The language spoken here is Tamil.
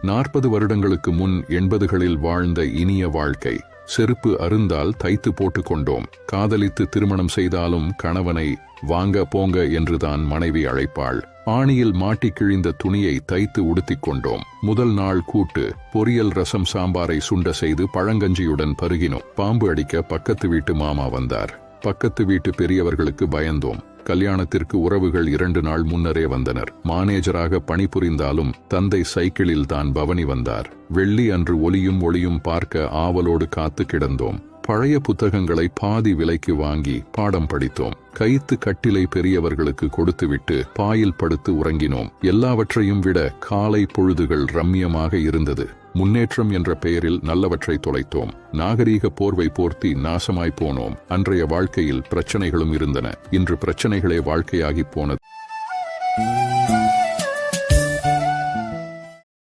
40 வருடங்களுக்கு முன் 80களில் வாழ்ந்த இனிய வாழ்க்கை. செருப்பு அருந்தால் தைத்து போட்டுக் கொண்டோம். காதலித்து திருமணம் செய்தாலும் கணவனை வாங்க போங்க என்றுதான் மனைவி அழைப்பாள். ஆணியில் மாட்டி கிழிந்த துணியை தைத்து உடுத்திக் கொண்டோம். முதல் நாள் கூட்டு, பொரியல், ரசம், சாம்பாரை சுண்ட செய்து பழங்கஞ்சியுடன் பருகினோம். பாம்பு அடிக்க பக்கத்து வீட்டு மாமா வந்தார். பக்கத்து வீட்டு பெரியவர்களுக்கு பயந்தோம். கல்யாணத்திற்கு உறவுகள் 2 நாள் முன்னரே வந்தனர். மானேஜராக பணிபுரிந்தாலும் தந்தை சைக்கிளில் தான் பவனி வந்தார். வெள்ளி அன்று ஒளியும் ஒளியும் பார்க்க ஆவலோடு காத்து கிடந்தோம். பழைய புத்தகங்களை பாதி விலைக்கு வாங்கி பாடம் படித்தோம். கைத்து கட்டிலை பெரியவர்களுக்கு கொடுத்துவிட்டு பாயில் படுத்து உறங்கினோம். எல்லாவற்றையும் விட காலை பொழுதுகள் ரம்யமாக இருந்தது. முன்னேற்றம் என்ற பெயரில் நல்லவற்றை தொலைத்தோம். நாகரீக போர்வை போர்த்தி நாசமாய் போனோம். அன்றைய வாழ்க்கையில் பிரச்சனைகளும் இருந்தன. இன்று பிரச்சனைகளே வாழ்க்கையாகி போனது.